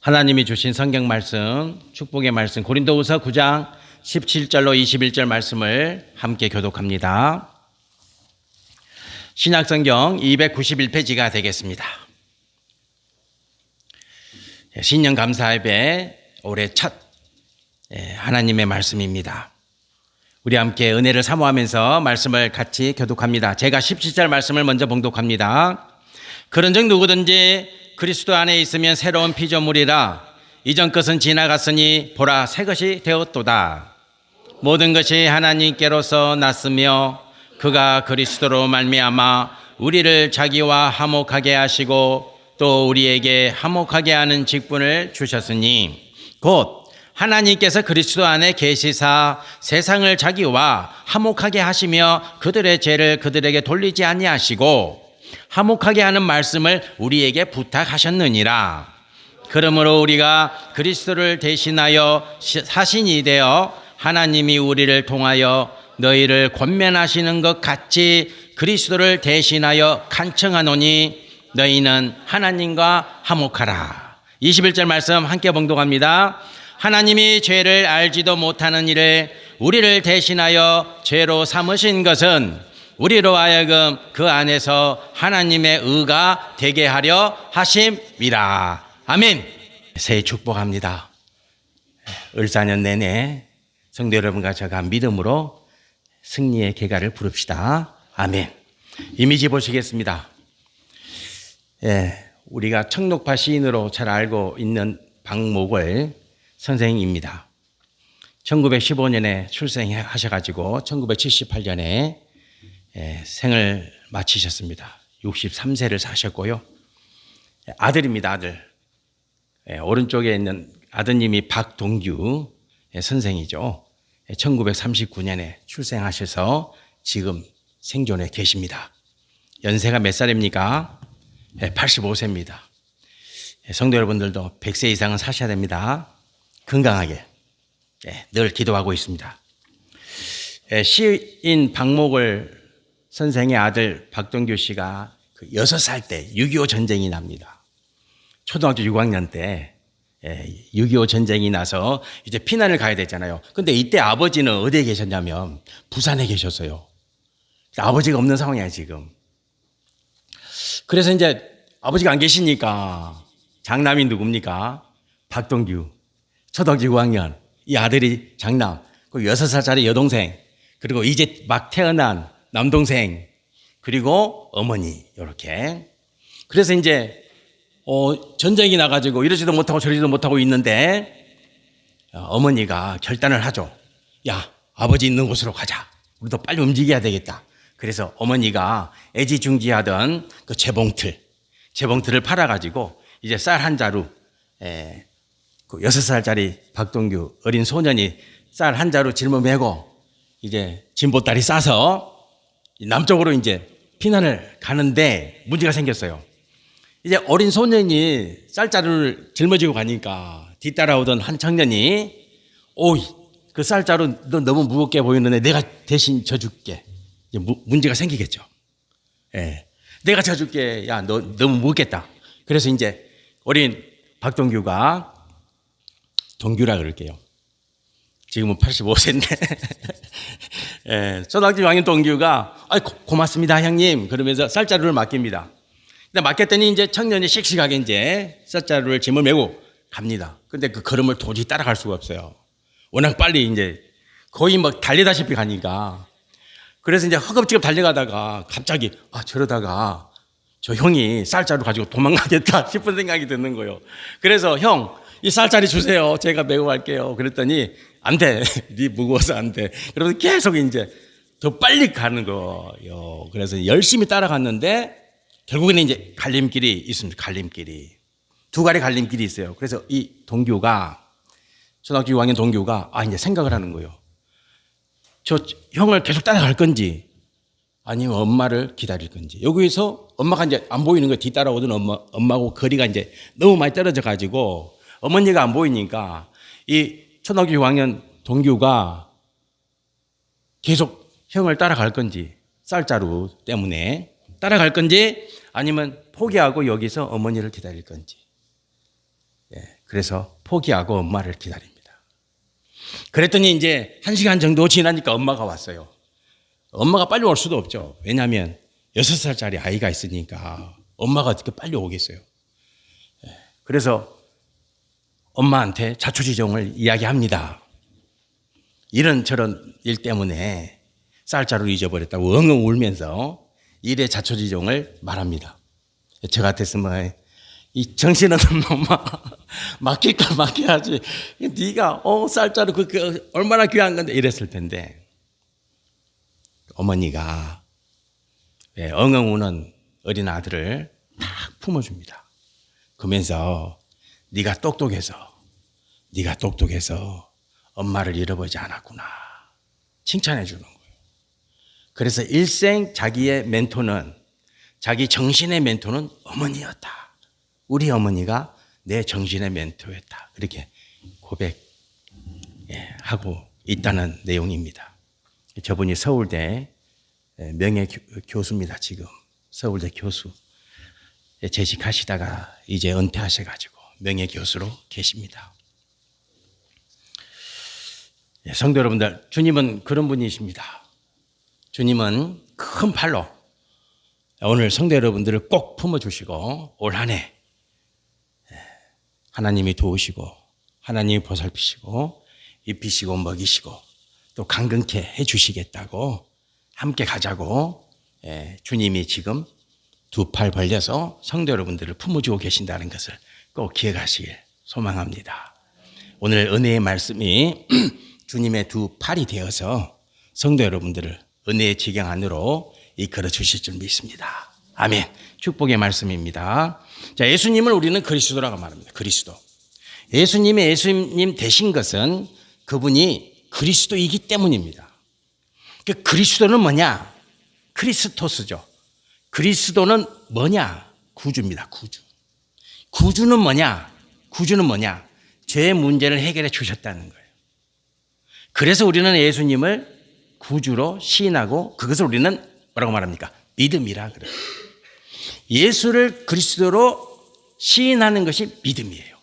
하나님이 주신 성경 말씀, 축복의 말씀, 고린도후서 9장 17절로 21절 말씀을 함께 교독합니다. 신약성경 291페이지가 되겠습니다. 신년 감사예배 올해 첫 하나님의 말씀입니다. 우리 함께 은혜를 사모하면서 말씀을 같이 교독합니다. 제가 17절 말씀을 먼저 봉독합니다. 그런즉 누구든지 그리스도 안에 있으면 새로운 피조물이라 이전 것은 지나갔으니 보라 새 것이 되었도다. 모든 것이 하나님께로서 났으며 그가 그리스도로 말미암아 우리를 자기와 화목하게 하시고 또 우리에게 화목하게 하는 직분을 주셨으니 곧 하나님께서 그리스도 안에 계시사 세상을 자기와 화목하게 하시며 그들의 죄를 그들에게 돌리지 아니하시고 화목하게 하는 말씀을 우리에게 부탁하셨느니라. 그러므로 우리가 그리스도를 대신하여 사신이 되어 하나님이 우리를 통하여 너희를 권면하시는 것 같이 그리스도를 대신하여 간청하노니 너희는 하나님과 화목하라. 21절 말씀 함께 봉독합니다. 하나님이 죄를 알지도 못하는 일을 우리를 대신하여 죄로 삼으신 것은 우리로 하여금 그 안에서 하나님의 의가 되게 하려 하심이라. 아멘. 새해 축복합니다. 을 4년 내내 성도 여러분과 제가 믿음으로 승리의 계가를 부릅시다. 아멘. 이미지 보시겠습니다. 우리가 청록파 시인으로 잘 알고 있는 박목월 선생입니다. 1915년에 출생하셔가지고 1978년에 생을 마치셨습니다. 63세를 사셨고요. 아들입니다, 아들. 오른쪽에 있는 아드님이 박동규 선생이죠. 1939년에 출생하셔서 지금 생존해 계십니다. 연세가 몇 살입니까? 85세입니다. 성도 여러분들도 100세 이상은 사셔야 됩니다. 건강하게 늘 기도하고 있습니다. 시인 박목월 선생의 아들 박동규 씨가 6살 때 6.25 전쟁이 납니다. 초등학교 6학년 때 6.25 전쟁이 나서 이제 피난을 가야 되잖아요. 근데 이때 아버지는 어디에 계셨냐면 부산에 계셨어요. 아버지가 없는 상황이야 지금. 그래서 이제 아버지가 안 계시니까 장남이 누굽니까? 박동규. 초등학교 6학년. 이 아들이 장남. 그리고 6살짜리 여동생. 그리고 이제 막 태어난 남동생. 그리고 어머니. 이렇게. 그래서 이제 전쟁이 나가지고 이러지도 못하고 저러지도 못하고 있는데 어머니가 결단을 하죠. 야, 아버지 있는 곳으로 가자. 우리도 빨리 움직여야 되겠다. 그래서 어머니가 애지중지하던 그 재봉틀을 팔아가지고 이제 쌀 한 자루, 그 6살짜리 박동규 어린 소년이 쌀 한 자루 짊어매고 이제 진보다리 싸서 남쪽으로 이제 피난을 가는데 문제가 생겼어요. 이제 어린 소년이 쌀자루를 짊어지고 가니까 뒤따라오던 한 청년이 오이, 그 쌀자루 너 너무 무겁게 보이는데 내가 대신 져줄게. 문제가 생기겠죠. 내가 져줄게. 야, 너 너무 무겁겠다. 그래서 이제 어린 박동규가 동규라 그럴게요. 지금은 85세인데 초등학교 6학년 동규가 고맙습니다 형님 그러면서 쌀자루를 맡깁니다. 근데 맡겼더니 이제 청년이 씩씩하게 이제 쌀자루를 짐을 메고 갑니다. 근데 그 걸음을 도저히 따라갈 수가 없어요. 워낙 빨리 이제 거의 막 달리다시피 가니까. 그래서 이제 허겁지겁 달려가다가 갑자기 저러다가 저 형이 쌀자루 가지고 도망가겠다 싶은 생각이 드는 거예요. 그래서 형, 이 쌀자리 주세요. 제가 메고 갈게요. 그랬더니 안 돼. 네 무거워서 안 돼. 그러면서 계속 이제 더 빨리 가는 거예요. 그래서 열심히 따라갔는데 결국에는 이제 갈림길이 있습니다. 갈림길이. 두 가지 갈림길이 있어요. 그래서 이 동규가 초등학교 6학년 동규가 이제 생각을 하는 거예요. 저 형을 계속 따라갈 건지 아니면 엄마를 기다릴 건지. 여기서 엄마가 이제 안 보이는 거예요. 뒤따라오던 엄마하고 거리가 이제 너무 많이 떨어져 가지고 어머니가 안 보이니까 이 초등학교 6학년 동규가 계속 형을 따라갈 건지 쌀자루 때문에 따라갈 건지 아니면 포기하고 여기서 어머니를 기다릴 건지. 그래서 포기하고 엄마를 기다립니다. 그랬더니 이제 1시간 정도 지나니까 엄마가 왔어요. 엄마가 빨리 올 수도 없죠. 왜냐하면 6살짜리 아이가 있으니까 엄마가 어떻게 빨리 오겠어요. 그래서 엄마한테 자초지종을 이야기합니다. 이런저런 일 때문에 쌀자루를 잊어버렸다고 엉엉 울면서 일의 자초지종을 말합니다. 저 같았으면 이 정신없는 놈아 맡길 걸 맡겨야지. 네가 쌀자루 그 얼마나 귀한 건데 이랬을 텐데 어머니가 엉엉 우는 어린 아들을 딱 품어줍니다. 그러면서 네가 똑똑해서 엄마를 잃어버리지 않았구나 칭찬해 주는 거예요. 그래서 일생 자기의 멘토는 자기 정신의 멘토는 어머니였다. 우리 어머니가 내 정신의 멘토였다. 그렇게 고백하고 있다는 내용입니다. 저분이 서울대 명예 교수입니다. 지금 서울대 교수 재직하시다가 이제 은퇴하셔가지고 명예 교수로 계십니다. 성도 여러분들, 주님은 그런 분이십니다. 주님은 큰 팔로 오늘 성도 여러분들을 꼭 품어주시고 올 한 해 하나님이 도우시고 하나님이 보살피시고 입히시고 먹이시고 또 강건케 해주시겠다고 함께 가자고 주님이 지금 두 팔 벌려서 성도 여러분들을 품어주고 계신다는 것을 꼭 기억하시길 소망합니다. 오늘 은혜의 말씀이 주님의 두 팔이 되어서 성도 여러분들을 은혜의 지경 안으로 이끌어 주실 줄 믿습니다. 아멘. 축복의 말씀입니다. 자, 예수님을 우리는 그리스도라고 말합니다. 그리스도. 예수님 되신 것은 그분이 그리스도이기 때문입니다. 그 그리스도는 뭐냐? 크리스토스죠. 그리스도는 뭐냐? 구주입니다. 구주. 구주는 뭐냐? 죄의 문제를 해결해 주셨다는 거예요. 그래서 우리는 예수님을 구주로 시인하고 그것을 우리는 뭐라고 말합니까? 믿음이라 그래요. 예수를 그리스도로 시인하는 것이 믿음이에요.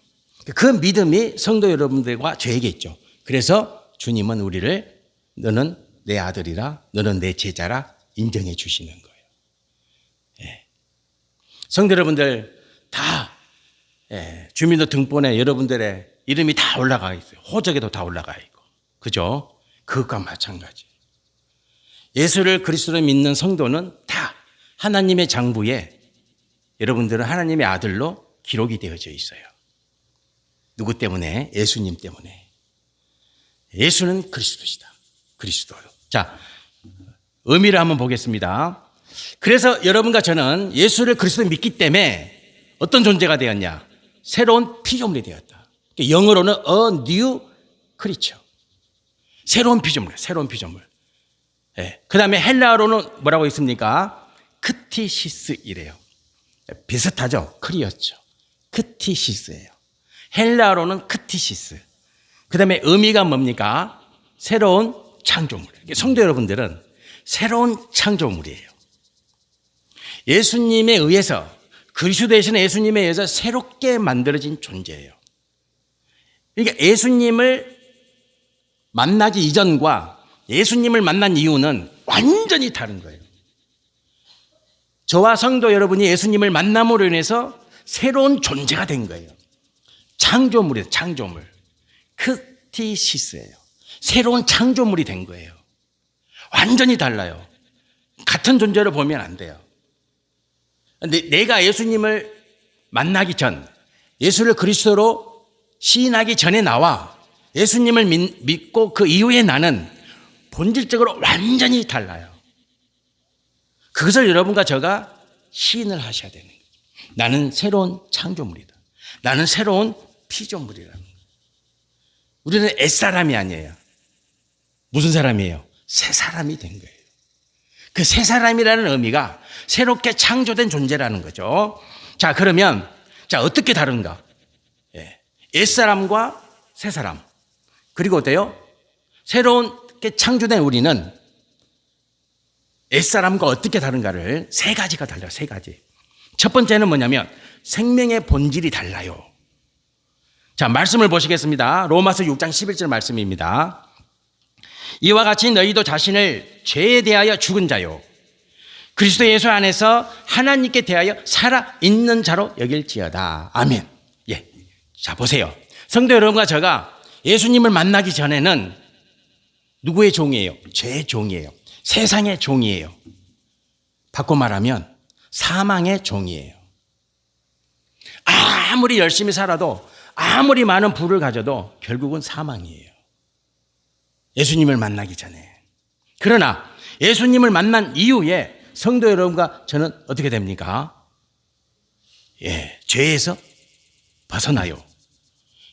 그 믿음이 성도 여러분들과 저에게 있죠. 그래서 주님은 우리를 너는 내 아들이라 너는 내 제자라 인정해 주시는 거예요. 성도 여러분들 다 주민도 등본에 여러분들의 이름이 다 올라가 있어요. 호적에도 다 올라가 있고. 그죠? 그것과 마찬가지. 예수를 그리스도로 믿는 성도는 다 하나님의 장부에 여러분들은 하나님의 아들로 기록이 되어져 있어요. 누구 때문에? 예수님 때문에. 예수는 그리스도시다. 그리스도요. 자, 의미를 한번 보겠습니다. 그래서 여러분과 저는 예수를 그리스도 믿기 때문에 어떤 존재가 되었냐? 새로운 피조물이 되었다. 영어로는 a new creature. 새로운 피조물. 그 다음에 헬라어로는 뭐라고 있습니까? 크티시스이래요. 비슷하죠? 크리였죠. 크티시스예요. 헬라어로는 크티시스. 그 다음에 의미가 뭡니까? 새로운 창조물. 성도 여러분들은 새로운 창조물이에요. 예수님에 의해서 그리스도 되신 예수님에 의해서 새롭게 만들어진 존재예요. 그러니까 예수님을 만나기 이전과 예수님을 만난 이유는 완전히 다른 거예요. 저와 성도 여러분이 예수님을 만남으로 인해서 새로운 존재가 된 거예요. 창조물이에요. 창조물. 크티시스예요. 새로운 창조물이 된 거예요. 완전히 달라요. 같은 존재로 보면 안 돼요. 내가 예수님을 만나기 전, 예수를 그리스도로 시인하기 전에 나와 예수님을 믿고 그 이후에 나는 본질적으로 완전히 달라요. 그것을 여러분과 저가 시인을 하셔야 되는 거예요. 나는 새로운 창조물이다. 나는 새로운 피조물이라는 거예요. 우리는 옛사람이 아니에요. 무슨 사람이에요? 새 사람이 된 거예요. 그 새 사람이라는 의미가 새롭게 창조된 존재라는 거죠. 자, 그러면 어떻게 다른가? 옛사람과 새 사람. 그리고 어때요? 새롭게 창조된 우리는 옛사람과 어떻게 다른가를 세 가지가 달라요. 세 가지. 첫 번째는 뭐냐면 생명의 본질이 달라요. 자, 말씀을 보시겠습니다. 로마서 6장 11절 말씀입니다. 이와 같이 너희도 자신을 죄에 대하여 죽은 자요 그리스도 예수 안에서 하나님께 대하여 살아있는 자로 여길지어다. 아멘. 예. 자, 보세요. 성도 여러분과 제가 예수님을 만나기 전에는 누구의 종이에요? 죄의 종이에요. 세상의 종이에요. 바꿔 말하면 사망의 종이에요. 아무리 열심히 살아도 아무리 많은 부를 가져도 결국은 사망이에요. 예수님을 만나기 전에. 그러나 예수님을 만난 이후에 성도 여러분과 저는 어떻게 됩니까? 예, 죄에서 벗어나요.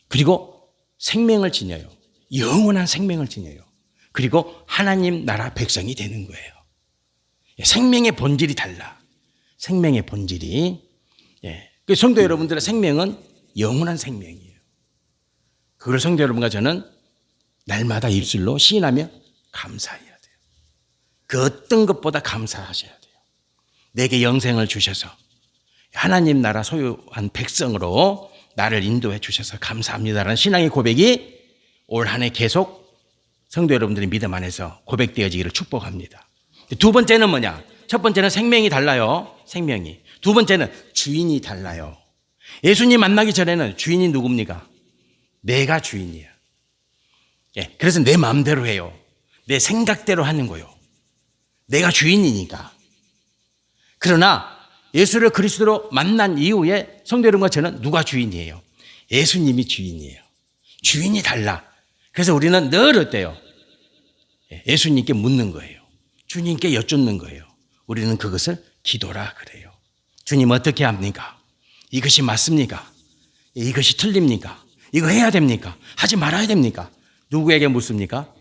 그리고 생명을 지녀요. 영원한 생명을 지녀요. 그리고 하나님 나라 백성이 되는 거예요. 생명의 본질이 달라. 생명의 본질이. 예. 성도 여러분들의 생명은 영원한 생명이에요. 그걸 성도 여러분과 저는 날마다 입술로 시인하며 감사해야 돼요. 그 어떤 것보다 감사하셔야 돼요. 내게 영생을 주셔서 하나님 나라 소유한 백성으로 나를 인도해 주셔서 감사합니다라는 신앙의 고백이 올 한 해 계속 성도 여러분들의 믿음 안에서 고백되어지기를 축복합니다. 두 번째는 뭐냐? 첫 번째는 생명이 달라요. 생명이. 두 번째는 주인이 달라요. 예수님 만나기 전에는 주인이 누굽니까? 내가 주인이야. 예, 그래서 내 마음대로 해요. 내 생각대로 하는 거요. 내가 주인이니까. 그러나 예수를 그리스도로 만난 이후에 성도 여러분과 저는 누가 주인이에요? 예수님이 주인이에요. 주인이 달라. 그래서 우리는 늘 어때요? 예수님께 묻는 거예요. 주님께 여쭙는 거예요. 우리는 그것을 기도라 그래요. 주님 어떻게 합니까? 이것이 맞습니까? 이것이 틀립니까? 이거 해야 됩니까? 하지 말아야 됩니까? 누구에게 묻습니까?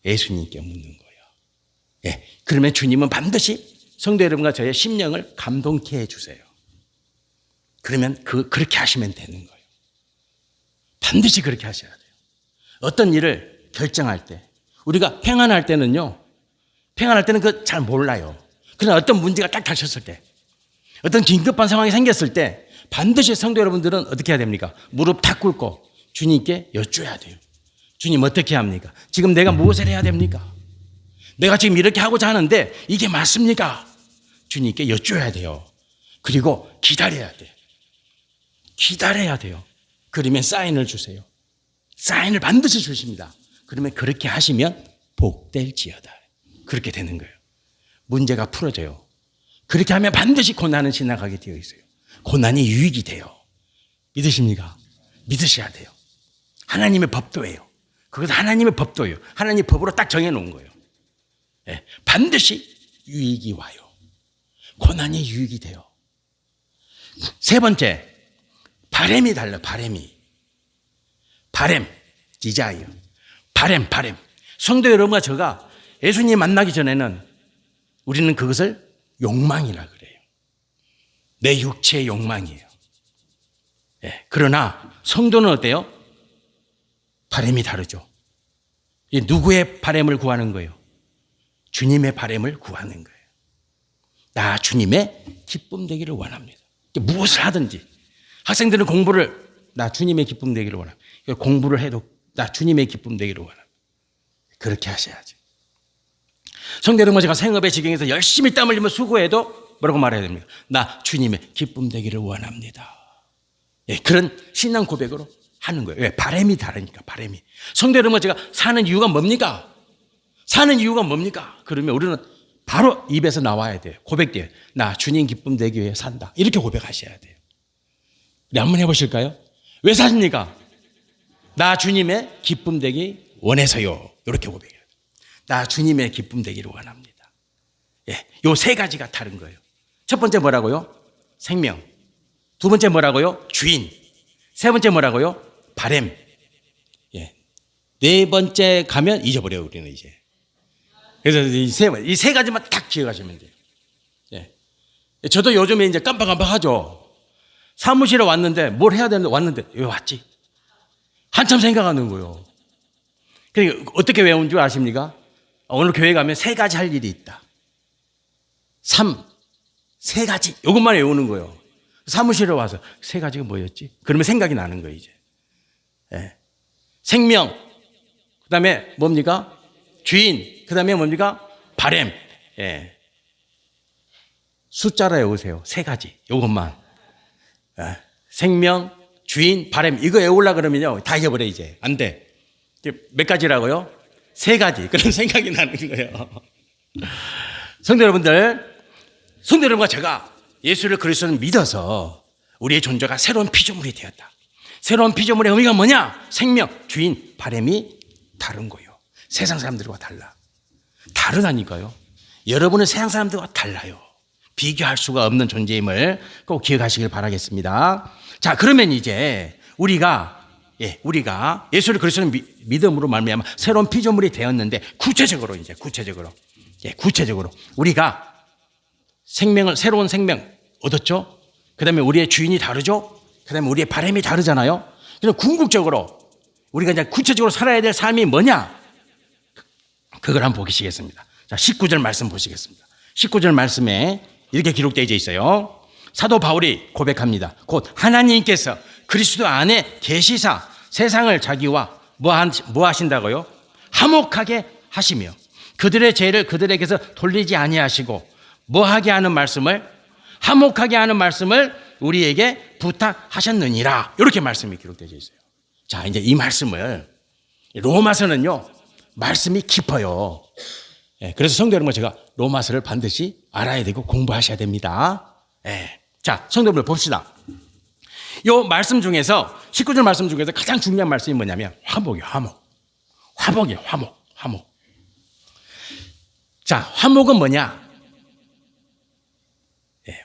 예수님께 묻는 거예요. 예, 그러면 주님은 반드시 성도 여러분과 저의 심령을 감동케 해주세요. 그러면 그렇게 하시면 되는 거예요. 반드시 그렇게 하셔야 돼요. 어떤 일을 결정할 때, 우리가 평안할 때는요, 평안할 때는 그거 잘 몰라요. 그러나 어떤 문제가 딱 닥쳤을 때, 어떤 긴급한 상황이 생겼을 때, 반드시 성도 여러분들은 어떻게 해야 됩니까? 무릎 탁 꿇고 주님께 여쭈어야 돼요. 주님 어떻게 합니까? 지금 내가 무엇을 해야 됩니까? 내가 지금 이렇게 하고자 하는데 이게 맞습니까? 주님께 여쭈어야 돼요. 그리고 기다려야 돼요. 기다려야 돼요. 그러면 사인을 주세요. 사인을 반드시 주십니다. 그러면 그렇게 하시면 복될지어다. 그렇게 되는 거예요. 문제가 풀어져요. 그렇게 하면 반드시 고난은 지나가게 되어 있어요. 고난이 유익이 돼요. 믿으십니까? 믿으셔야 돼요. 하나님의 법도예요. 그것은 하나님의 법도예요. 하나님의 법으로 딱 정해놓은 거예요. 네, 반드시 유익이 와요. 고난이 유익이 돼요. 세 번째, 바램이 달라. 바램이. 바램, 디자이어. 바램. 성도 여러분과 제가 예수님 만나기 전에는 우리는 그것을 욕망이라 그래요. 내 육체의 욕망이에요. 네, 그러나 성도는 어때요? 바램이 다르죠. 누구의 바램을 구하는 거예요? 주님의 바램을 구하는 거예요. 나 주님의 기쁨 되기를 원합니다. 무엇을 하든지 학생들은 공부를 나 주님의 기쁨 되기를 원합니다. 공부를 해도 나 주님의 기쁨 되기를 원합니다. 그렇게 하셔야죠. 성도 여러분, 제가 생업의 지경에서 열심히 땀 흘리며 수고해도 뭐라고 말해야 됩니까? 나 주님의 기쁨 되기를 원합니다. 예, 그런 신앙 고백으로 하는 거예요. 왜? 바램이 다르니까. 바램이. 성도 여러분, 제가 사는 이유가 뭡니까? 사는 이유가 뭡니까? 그러면 우리는 바로 입에서 나와야 돼요. 고백돼요. 나 주님 기쁨 되기 위해 산다. 이렇게 고백하셔야 돼요. 우리 한번 해보실까요? 왜 사십니까? 나 주님의 기쁨 되기 원해서요. 이렇게 고백해요. 나 주님의 기쁨 되기를 원합니다. 예, 요 세 가지가 다른 거예요. 첫 번째 뭐라고요? 생명. 두 번째 뭐라고요? 주인. 세 번째 뭐라고요? 바램. 예, 네 번째 가면 잊어버려요, 우리는 이제. 그래서 이 세 가지만 딱 기억하시면 돼요. 예. 저도 요즘에 이제 깜빡깜빡하죠. 사무실에 왔는데 뭘 해야 되는데 왔는데 왜 왔지? 한참 생각하는 거예요. 그러니까 어떻게 외운 줄 아십니까? 오늘 교회 가면 세 가지 할 일이 있다. 세 가지. 이것만 외우는 거예요. 사무실에 와서 세 가지가 뭐였지? 그러면 생각이 나는 거예요, 이제. 예. 생명, 그 다음에 뭡니까? 주인, 그 다음에 뭡니까? 바램. 예. 숫자로 외우세요. 세 가지. 요것만. 예. 생명, 주인, 바램. 이거 외우려고 그러면요. 다 잊어버려, 이제. 안 돼. 몇 가지라고요? 세 가지. 그런 생각이 나는 거예요. 성도 여러분과 제가 예수를 그리스도를 믿어서 우리의 존재가 새로운 피조물이 되었다. 새로운 피조물의 의미가 뭐냐? 생명, 주인, 바램이 다른 거예요. 세상 사람들과 달라. 다르다니까요. 여러분은 세상 사람들과 달라요. 비교할 수가 없는 존재임을 꼭 기억하시길 바라겠습니다. 자, 그러면 이제 우리가 예수를 그리스도를 믿음으로 말미암아 새로운 피조물이 되었는데 구체적으로 우리가 새로운 생명 얻었죠. 그다음에 우리의 주인이 다르죠. 그다음에 우리의 바람이 다르잖아요. 그래서 궁극적으로 우리가 이제 구체적으로 살아야 될 삶이 뭐냐? 그걸 한번 보시겠습니다. 자, 19절 말씀 보시겠습니다. 19절 말씀에 이렇게 기록되어 있어요. 사도 바울이 고백합니다. 곧 하나님께서 그리스도 안에 계시사 세상을 자기와 뭐 하신다고요? 화목하게 하시며 그들의 죄를 그들에게서 돌리지 아니하시고 뭐하게 하는 말씀을 화목하게 하는 말씀을 우리에게 부탁하셨느니라. 이렇게 말씀이 기록되어 있어요. 자, 이제 이 말씀을 로마서는요 말씀이 깊어요. 그래서 성도 여러분, 제가 로마서를 반드시 알아야 되고 공부하셔야 됩니다. 자, 성도 여러분 봅시다. 이 말씀 중에서 19절 말씀 중에서 가장 중요한 말씀이 뭐냐면 화목이에요. 화목. 자, 화목은 뭐냐?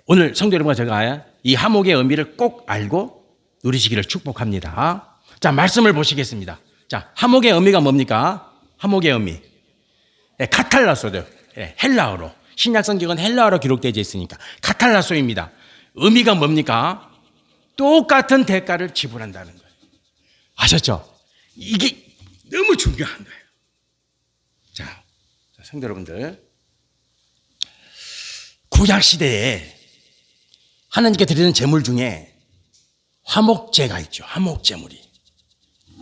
오늘 성도 여러분과 제가 이 화목의 의미를 꼭 알고 누리시기를 축복합니다. 자, 말씀을 보시겠습니다. 자, 화목의 의미가 뭡니까? 화목의 의미. 카탈라소죠. 헬라어로. 신약 성경은 헬라어로 기록되어 있으니까 카탈라소입니다. 의미가 뭡니까? 똑같은 대가를 지불한다는 거예요. 아셨죠? 이게 너무 중요한 거예요. 자, 성도 여러분들, 구약 시대에 하나님께 드리는 제물 중에 화목제가 있죠. 화목제물이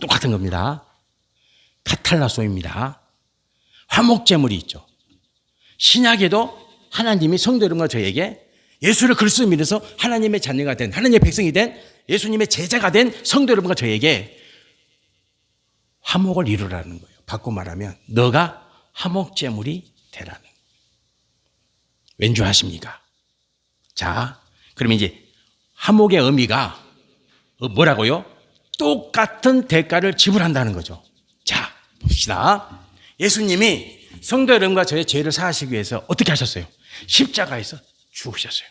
똑같은 겁니다. 카탈라소입니다. 화목제물이 있죠. 신약에도 하나님이 성도 여러분과 저에게 예수를 그리스도 믿어서 하나님의 자녀가 된, 하나님의 백성이 된, 예수님의 제자가 된 성도 여러분과 저에게 화목을 이루라는 거예요. 바꿔 말하면 너가 화목제물이 되라는 거예요. 왠 줄 아십니까? 자, 그러면 이제 화목의 의미가 뭐라고요? 똑같은 대가를 지불한다는 거죠. 자, 봅시다. 예수님이 성도 여러분과 저의 죄를 사하시기 위해서 어떻게 하셨어요? 십자가에서 죽으셨어요.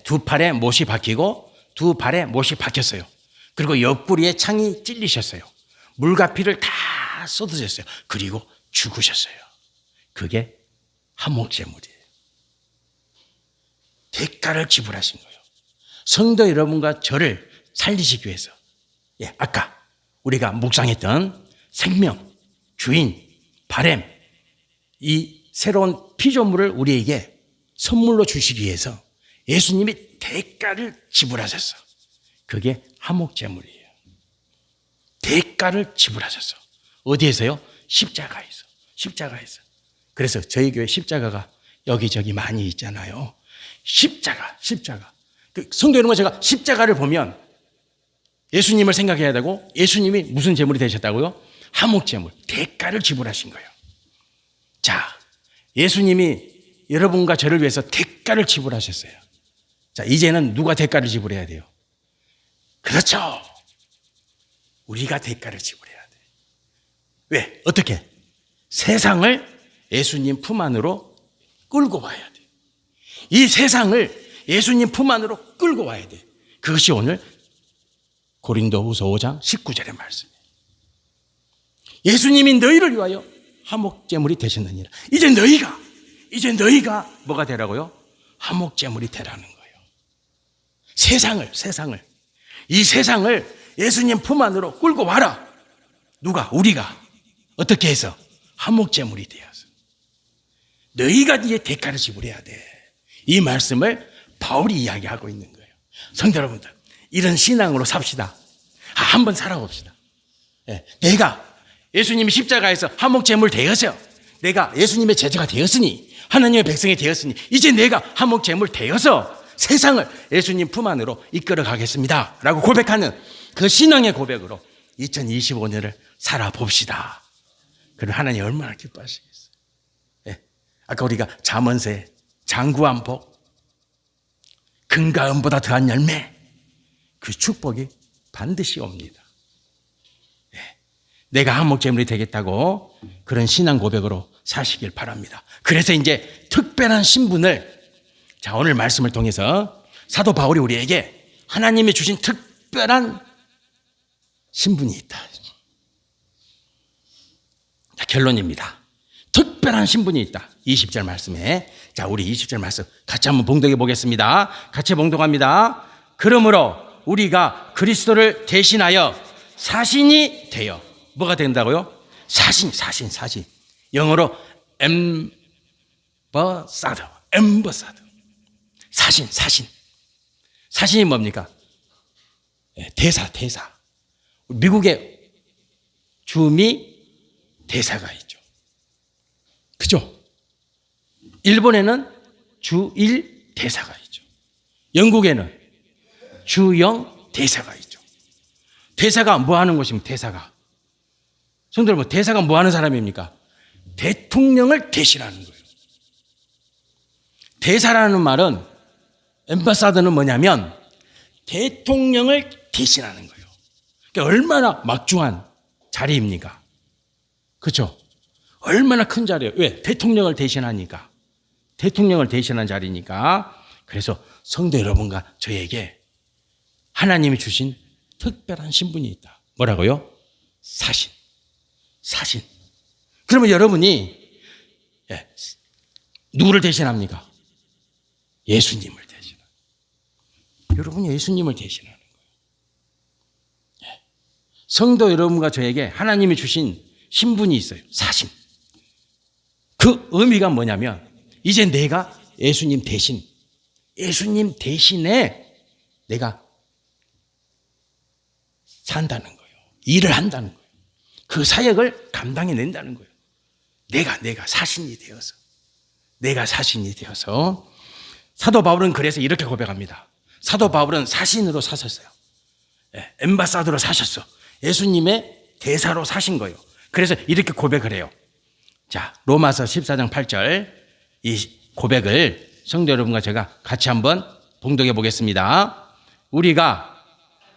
두 팔에 못이 박히고 두 발에 못이 박혔어요. 그리고 옆구리에 창이 찔리셨어요. 물과 피를 다 쏟으셨어요. 그리고 죽으셨어요. 그게 화목제물이에요. 대가를 지불하신 거예요. 성도 여러분과 저를 살리시기 위해서. 아까 우리가 묵상했던 생명, 주인, 바램, 이 새로운 피조물을 우리에게 선물로 주시기 위해서 예수님이 대가를 지불하셨어. 그게 화목제물이에요. 대가를 지불하셨어. 어디에서요? 십자가에서. 그래서 저희 교회 십자가가 여기저기 많이 있잖아요. 십자가. 성도 여러분, 제가 십자가를 보면 예수님을 생각해야 되고, 예수님이 무슨 제물이 되셨다고요? 화목제물, 대가를 지불하신 거예요. 자, 예수님이 여러분과 저를 위해서 대가를 지불하셨어요. 자, 이제는 누가 대가를 지불해야 돼요? 그렇죠. 우리가 대가를 지불해야 돼. 왜? 어떻게? 세상을 예수님 품 안으로 끌고 와야 돼. 이 세상을 예수님 품 안으로 끌고 와야 돼. 그것이 오늘 고린도후서 5장 19절의 말씀이에요. 예수님이 너희를 위하여 화목제물이 되셨느니라. 이제 너희가 뭐가 되라고요? 화목제물이 되라는 거예요. 이 세상을 예수님 품 안으로 끌고 와라. 누가? 우리가. 어떻게 해서? 화목제물이 되어서. 너희가 이제 대가를 지불해야 돼. 이 말씀을 바울이 이야기하고 있는 거예요. 성도 여러분들, 이런 신앙으로 삽시다. 한번 살아봅시다. 내가 예수님이 십자가에서 한몫제물 되어서 내가 예수님의 제자가 되었으니 하나님의 백성이 되었으니 이제 내가 한몫제물 되어서 세상을 예수님 품 안으로 이끌어 가겠습니다 라고 고백하는 그 신앙의 고백으로 2025년을 살아봅시다. 그럼 하나님 얼마나 기뻐하시겠어요. 아까 우리가 잠언서에 장구한 복, 금과 은보다 더한 열매, 그 축복이 반드시 옵니다. 내가 한몫제물이 되겠다고 그런 신앙 고백으로 사시길 바랍니다. 그래서 이제 특별한 신분을, 자, 오늘 말씀을 통해서 사도 바울이 우리에게 하나님이 주신 특별한 신분이 있다. 자, 결론입니다. 특별한 신분이 있다. 20절 말씀에. 자, 우리 20절 말씀 같이 한번 봉독해 보겠습니다. 같이 봉독합니다. 그러므로 우리가 그리스도를 대신하여 사신이 되어 뭐가 된다고요? 사신. 영어로 엠버사더. 사신. 사신이 뭡니까? 대사. 미국의 주미 대사가 있죠. 그죠? 일본에는 주일 대사가 있죠. 영국에는 주영 대사가 있죠. 대사가 뭐 하는 곳입니까? 대사가. 성도 여러분, 대사가 뭐 하는 사람입니까? 대통령을 대신하는 거예요. 대사라는 말은, 엠바사더는 뭐냐면 대통령을 대신하는 거예요. 그러니까 얼마나 막중한 자리입니까? 그렇죠? 얼마나 큰 자리예요. 왜? 대통령을 대신하니까. 대통령을 대신한 자리니까. 그래서 성도 여러분과 저에게 하나님이 주신 특별한 신분이 있다. 뭐라고요? 사신. 그러면 여러분이 누구를 대신합니까? 예수님을 대신합니다. 여러분이 예수님을 대신하는 거예요. 성도 여러분과 저에게 하나님이 주신 신분이 있어요. 사신. 그 의미가 뭐냐면 이제 내가 예수님 대신에 내가 산다는 거예요. 일을 한다는 거예요. 그 사역을 감당해낸다는 거예요. 내가 사신이 되어서 사도 바울은 그래서 이렇게 고백합니다. 사도 바울은 사신으로 사셨어요. 엠바사더로 사셨어. 예수님의 대사로 사신 거예요. 그래서 이렇게 고백을 해요. 자, 로마서 14장 8절 이 고백을 성도 여러분과 제가 같이 한번 봉독해 보겠습니다. 우리가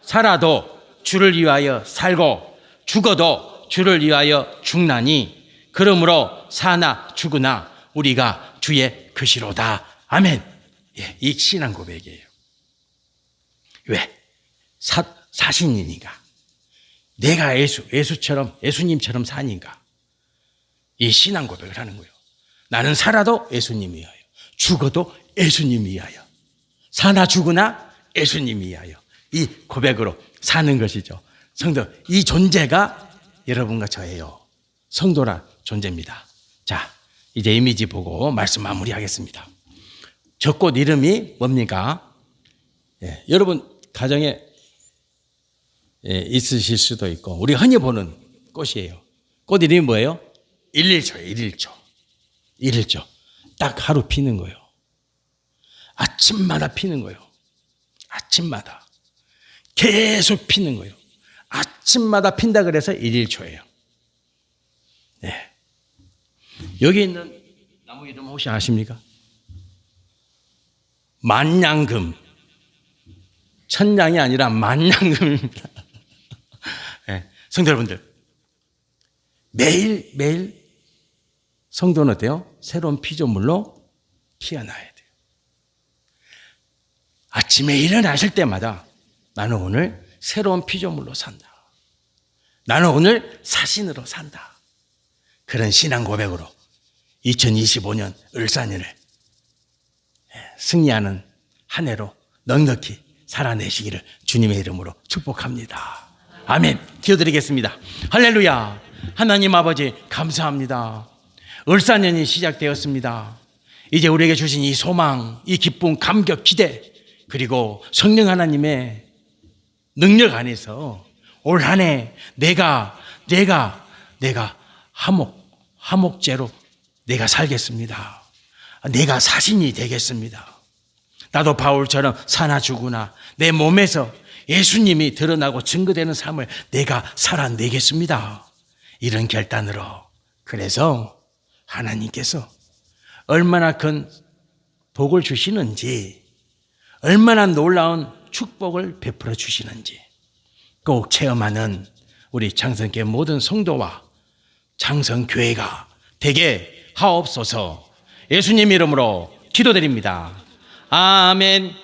살아도 주를 위하여 살고 죽어도 주를 위하여 죽나니 그러므로 사나 죽으나 우리가 주의 것이로다. 아멘. 이 신앙 고백이에요. 왜? 사신이니까. 내가 예수님처럼 사니까 이 신앙 고백을 하는 거예요. 나는 살아도 예수님 위하여, 죽어도 예수님 위하여, 사나 죽으나 예수님 위하여, 이 고백으로 사는 것이죠. 성도, 이 존재가 여러분과 저예요. 성도란 존재입니다. 자, 이제 이미지 보고 말씀 마무리하겠습니다. 저 꽃 이름이 뭡니까? 여러분 가정에 있으실 수도 있고 우리 흔히 보는 꽃이에요. 꽃 이름이 뭐예요? 일일초예요. 일일초. 딱 하루 피는 거예요. 아침마다 피는 거예요. 아침마다. 계속 피는 거예요. 아침마다 핀다 그래서 일일초예요. 네. 여기 있는 나무 이름 혹시 아십니까? 만냥금. 천냥이 아니라 만냥금입니다. 네. 성도 여러분들, 매일 성도는 어때요? 새로운 피조물로 피어나야 돼요. 아침에 일어나실 때마다 나는 오늘 새로운 피조물로 산다. 나는 오늘 사신으로 산다. 그런 신앙 고백으로 2025년 을사년을 승리하는 한 해로 넉넉히 살아내시기를 주님의 이름으로 축복합니다. 아멘. 기도드리겠습니다. 할렐루야. 하나님 아버지 감사합니다. 을사년이 시작되었습니다. 이제 우리에게 주신 이 소망, 이 기쁨, 감격, 기대, 그리고 성령 하나님의 능력 안에서 올 한 해 내가 화목제로 내가 살겠습니다. 내가 사신이 되겠습니다. 나도 바울처럼 사나 죽으나 내 몸에서 예수님이 드러나고 증거되는 삶을 내가 살아내겠습니다. 이런 결단으로. 그래서 하나님께서 얼마나 큰 복을 주시는지, 얼마나 놀라운 축복을 베풀어 주시는지 꼭 체험하는 우리 창성교회 모든 성도와 창성교회가 되게 하옵소서. 예수님 이름으로 기도드립니다. 아멘.